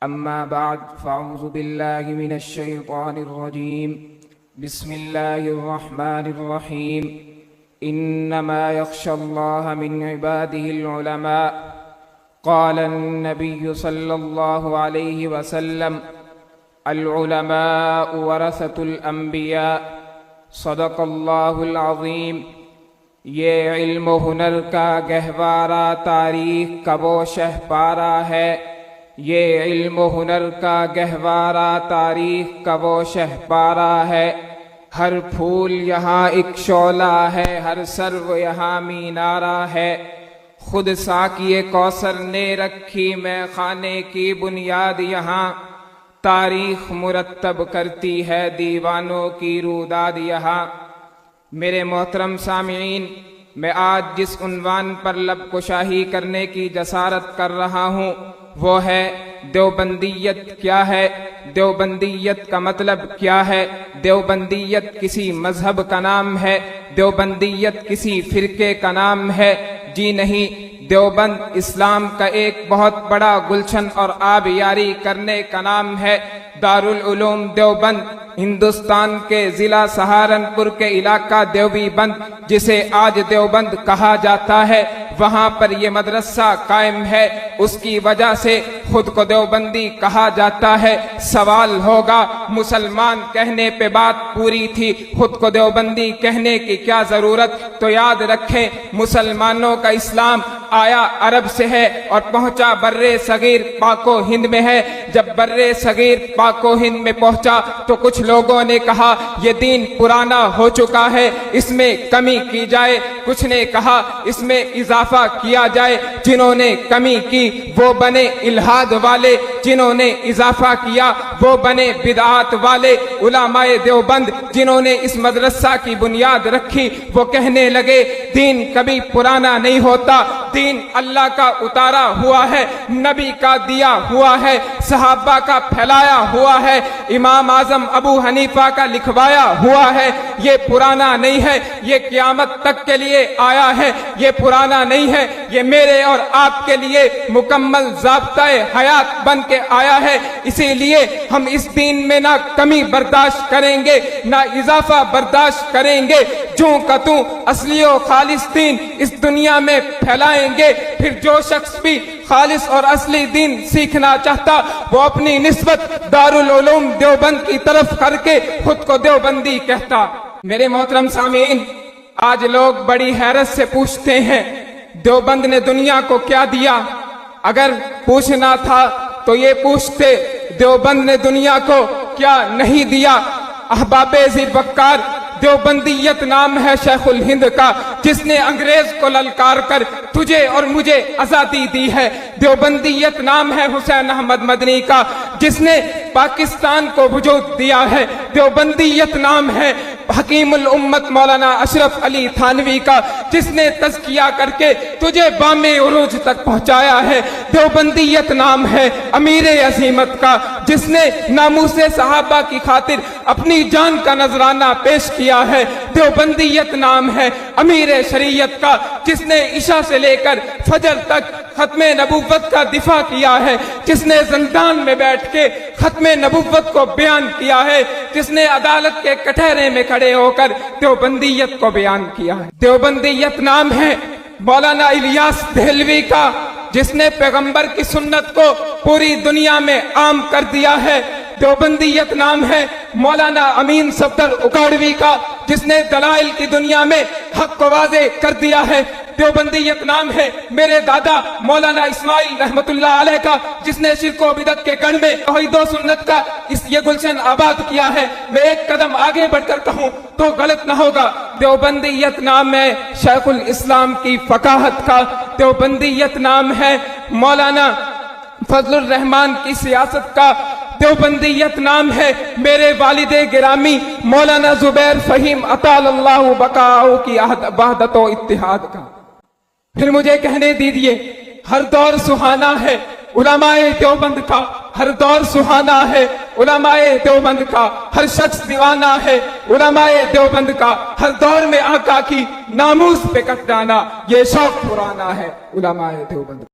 أما بعد فأعوذ بالله من الشيطان الرجيم بسم الله الرحمن الرحيم إنما يخشى الله من عباده العلماء قال النبي صلى الله عليه وسلم العلماء ورثة الأنبياء صدق اللہ العظیم۔ یہ علم و ہنر کا گہوارہ تاریخ کا وہ شہ پارہ ہے، یہ علم و ہنر کا گہوارہ تاریخ کا وہ شہ پارہ ہے۔ ہر پھول یہاں ایک شعلہ ہے، ہر سرو یہاں مینارہ ہے۔ خود ساقی کوثر نے رکھی میں خانے کی بنیاد یہاں، تاریخ مرتب کرتی ہے دیوانوں کی روداد یہاں۔ میرے محترم سامعین، میں آج جس عنوان پر لب کشاہی کرنے کی جسارت کر رہا ہوں وہ ہے دیوبندیت کیا ہے، دیوبندیت کا مطلب کیا ہے۔ دیوبندیت کسی مذہب کا نام ہے، دیوبندیت کسی فرقے کا نام ہے، جی نہیں، دیوبند اسلام کا ایک بہت بڑا گلشن اور آبیاری کرنے کا نام ہے۔ دارالعلوم دیوبند ہندوستان کے ضلع سہارنپور کے علاقہ دیوبی بند، جسے آج دیوبند کہا جاتا ہے، وہاں پر یہ مدرسہ قائم ہے، اس کی وجہ سے خود کو دیوبندی کہا جاتا ہے۔ سوال ہوگا مسلمان کہنے پہ بات پوری تھی، خود کو دیوبندی کہنے کی کیا ضرورت؟ تو یاد رکھیں، مسلمانوں کا اسلام آیا عرب سے ہے اور پہنچا بر صغیر پاک و ہند میں ہے۔ جب بر صغیر پاک و ہند میں پہنچا تو کچھ لوگوں نے کہا یہ دین پرانا ہو چکا ہے، اس میں کمی کی جائے، کچھ نے کہا اس میں اضافہ کیا جائے۔ جنہوں نے کمی کی وہ بنے الہاد والے، جنہوں نے اضافہ کیا وہ بنے بدعات والے۔ علماء دیوبند جنہوں نے اس مدرسہ کی بنیاد رکھی وہ کہنے لگے دین کبھی پرانا نہیں ہوتا، دین اللہ کا اتارا ہوا ہے، نبی کا دیا ہوا ہے، صحابہ کا پھیلایا ہوا ہے، امام اعظم ابو حنیفہ کا لکھوایا ہوا ہے۔ یہ پرانا نہیں ہے، یہ قیامت تک کے لیے آیا ہے، یہ پرانا نہیں ہے، یہ میرے اور آپ کے لیے مکمل ضابطۂ حیات بن کے آیا ہے۔ اسی لیے ہم اس دین میں نہ کمی برداشت کریں گے نہ اضافہ برداشت کریں گے۔ جوں کا توں اصلی و خالص دین اس دنیا میں پھیلائیں گے۔ پھر جو شخص بھی خالص اور اصلی دین سیکھنا چاہتا وہ اپنی نسبت دارالعلوم دیوبند کی طرف کر کے خود کو دیوبندی کہتا۔ میرے محترم سامعین، آج لوگ بڑی حیرت سے پوچھتے ہیں دیوبند نے دنیا کو کیا دیا؟ اگر پوچھنا تھا تو یہ پوچھتے دیوبند نے دنیا کو کیا نہیں دیا؟ احباب ذی وقار، دیوبندیت نام ہے شیخ الہند کا، جس نے انگریز کو للکار کر تجھے اور مجھے آزادی دی ہے۔ دیوبندیت نام ہے حسین احمد مدنی کا، جس نے پاکستان کو وجود دیا ہے۔ دیوبندیت نام ہے حکیم الامت مولانا اشرف علی تھانوی کا، جس نے تزکیہ کر کے تجھے بام عروج تک پہنچایا ہے۔ دیوبندیت نام ہے امیر عظیمت کا، جس نے ناموس صحابہ کی خاطر اپنی جان کا نذرانہ پیش کیا ہے۔ دیوبندیت نام ہے امیر شریعت کا، جس نے عشاء سے لے کر فجر تک ختم نبوت کا دفاع کیا ہے، جس نے زندان میں بیٹھ کے ختم نبوت کو بیان کیا ہے، جس نے عدالت کے کٹہرے میں کھڑے ہو کر دیوبندیت کو بیان کیا ہے۔ دیوبندیت نام ہے مولانا الیاس دہلوی کا، جس نے پیغمبر کی سنت کو پوری دنیا میں عام کر دیا ہے۔ دیوبندیت نام ہے مولانا امین صفدر اکاڑوی کا، جس نے دلائل کی دنیا میں حق کو واضح کر دیا ہے۔ دیوبندیت نام ہے میرے دادا مولانا اسماعیل رحمت اللہ علیہ کا، جس نے شرک و بدعت کے گڑھ میں توحید و سنت کا یہ گلشن آباد کیا ہے۔ میں ایک قدم آگے بڑھ کر کہوں تو غلط نہ ہوگا، دیوبندیت نام ہے شیخ الاسلام کی فقاہت کا، دیوبندیت نام ہے مولانا فضل الرحمان کی سیاست کا، دیوبندیت نام ہے میرے والد گرامی مولانا زبیر فہیم اطال اللہ بقاءہ کی وحدت و اتحاد کا۔ پھر مجھے کہنے دیجیے، ہر دور سہانا ہے علماء دیوبند کا، ہر دور سہانا ہے علماء دیوبند کا، ہر شخص دیوانہ ہے علماء دیوبند کا، ہر دور میں آقا کی ناموس پہ کٹ جانا یہ شوق پرانا ہے علماء دیوبند کا۔